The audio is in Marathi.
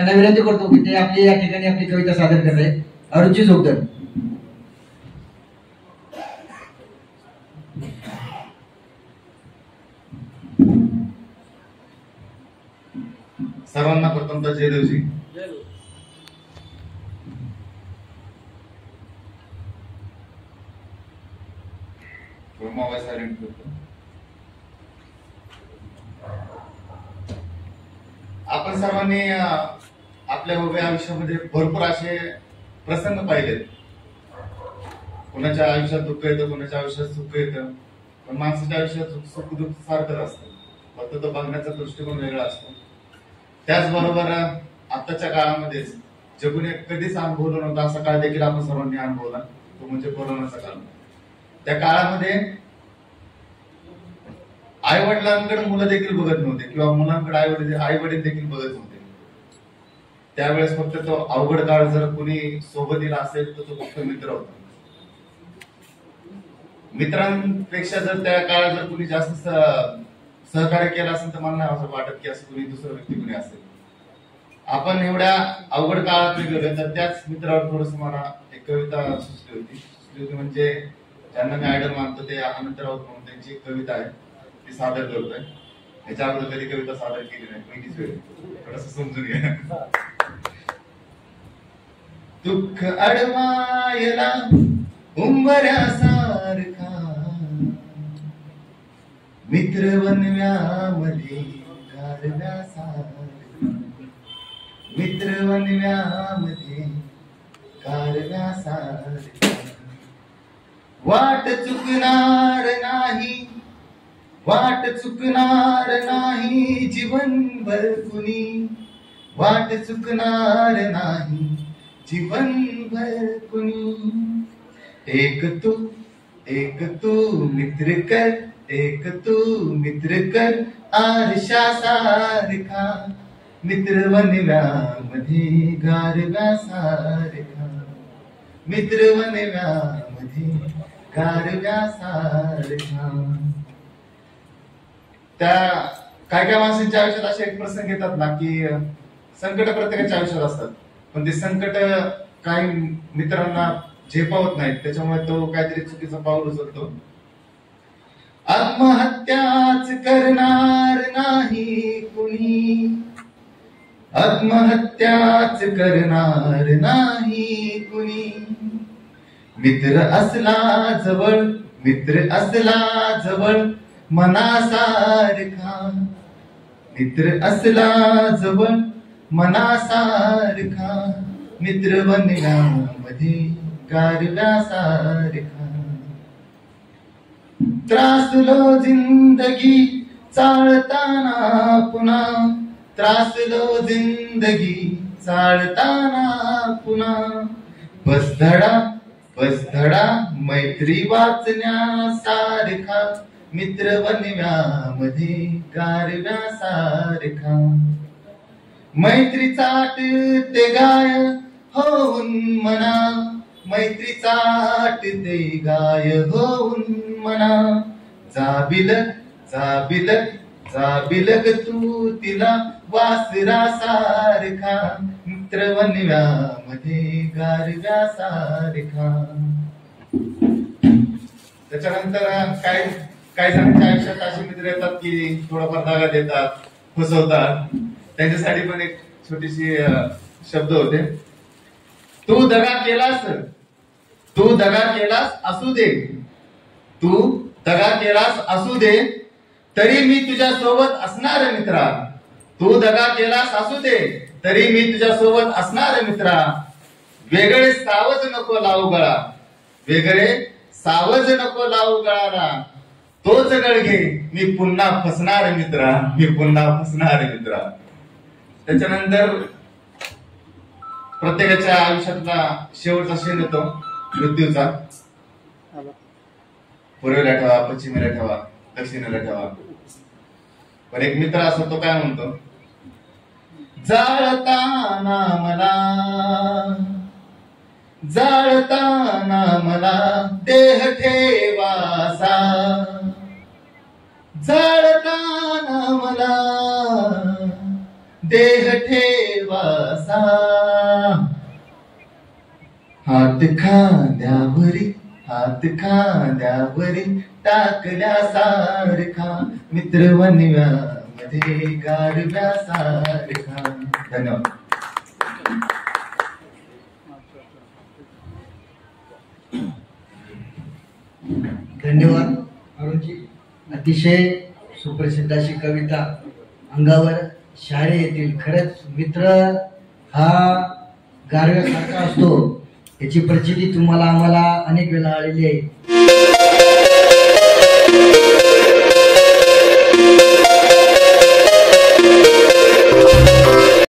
त्यांना विनंती करतो की ते आपली या ठिकाणी आपली कविता सादर करत आहेत. अरुची जोगदर. सर्वांना प्रथमतः जयदेवजी. मोबाईल सायलेंट करतो. आपण सर्वांनी आपल्या उभ्या आयुष्यामध्ये भरपूर असे प्रसंग पाहिलेत. कोणाच्या आयुष्यात दुःख येतं, कोणाच्या आयुष्यात सुख येतं, पण माणसाच्या आयुष्यात सुख दुःख सारखंच असतं, फक्त तो बघण्याचा दृष्टिकोन वेगळा असतो. त्याचबरोबर आताच्या काळामध्ये जगून कधीच अनुभवलं नव्हता असा काळ देखील आपण सर्वांनी अनुभवला, तो म्हणजे कोरोनाचा काळ. त्या काळामध्ये आई वडिलांकडे मुलं देखील बघत नव्हते किंवा मुलांकडे आई वडील देखील बघत नव्हते. त्यावेळेस फक्त तो अवघड काळ जर कोणी सोबतीला असेल तर तो फक्त मित्र होता. मित्रांपेक्षा जर त्या काळात जर कोणी जास्त सहकार्य केलं असेल तर मला नाही असं वाटत की असं कोणी दुसरं व्यक्ती कोणी असेल. आपण एवढ्या अवघड काळात गेलो तर त्याच मित्रावर थोडस मला एक कविता सुचली होती. म्हणजे ज्यांना मी आयडल मानतो ते अनंत राऊत म्हणून त्यांची एक कविता आहे, ती सादर करतोय. याच्या अगोदर कधी कविता सादर केली नाही, पहिलीच वेळ. थोडस समजून घ्या. दुःख अडवायला उंबऱ्यासारखा मित्र वनव्यामध्ये गारव्यासारखा, मित्र वनव्यामध्ये गारव्यासारखा, वाट चुकणार नाही, वाट चुकणार नाही जीवनभर कुणी, वाट चुकणार नाही जीवनभर कुणी. एक तू मित्र कर, एक तू मित्र कर आरशासारखा, मित्र वनव्यामध्ये गारव्यासारखा, मित्र वनव्यामध्ये गारव्यासारखा. त्या काय काय माणसांच्या आयुष्यात असे एक प्रसंग येतात ना की संकट प्रत्येकाच्या आयुष्यात असतात, पण ते संकट काही मित्रांना झेपावत नाहीत, त्याच्यामुळे तो काहीतरी चुकीचं पाऊल उचलतो. आत्महत्याच करणार नाही कुणी, आत्महत्याच करणार नाही कुणी, मित्र असला जवळ, मित्र असला जवळ मनासारखा, मित्र असला जवळ मनासारखा, मित्र वनव्यामध्ये गारव्यासारखा. त्रासलो जिंदगी चालताना पुन्हा, त्रासलो जिंदगी चालताना पुन्हा, बसधडा बसधडा मैत्री वाचण्यासारखा, मित्र वनव्यामध्ये गारव्यासारखा. मैत्री चाटते गाय होऊन मना, मैत्री चाटते गाय होऊन मना, जाबिलग जाबिलग जाबिलग तू तिला वासरासारखा, मित्र वनव्यामध्ये गारव्यासारखा. त्याच्यानंतर काही जणांच्या आयुष्यात असे मित्र येतात की थोडाफार दगा देतात, फसवतात. त्यांच्यासाठी पण एक छोटीशी शब्द होते. तू दगा केलास, तू दगा केलास असू दे, तू दगा केलास असू दे, तरी मी तुझ्या सोबत असणार मित्रा, तू दगा केलास असू दे, तरी मी तुझ्या सोबत असणार मित्रा. वेगळे सावज नको लावू गळा, वेगळे सावज नको लावू गळाला, तोच गळघे मी पुन्हा फसणार मित्रा, मी पुन्हा फसणार मित्रा. त्याच्यानंतर प्रत्येकाच्या आयुष्यातला शेवटचा क्षण येतो मृत्यूचा. पूर्वेला ठेवा, पश्चिमेला ठेवा, दक्षिणेला ठेवा. पण एक मित्र असतो, तो काय म्हणतो, जाळताना मला, जाळताना मला देह ठेवासा, जाळताना मला देह ठेवासा, हात खांद्यावरी हात खांद्यावरी टाकल्यासारखा मित्र वनव्यामध्ये गारव्यासारखा. धन्यवाद. धन्यवाद अरुणजी. अतिशय सुप्रसिद्ध अशी कविता अंगावर शाळे येतील. खरंच मित्र हा गारव्यासारखा असतो, याची प्रचिती तुम्हाला आम्हाला अनेक वेळा आलेली आहे.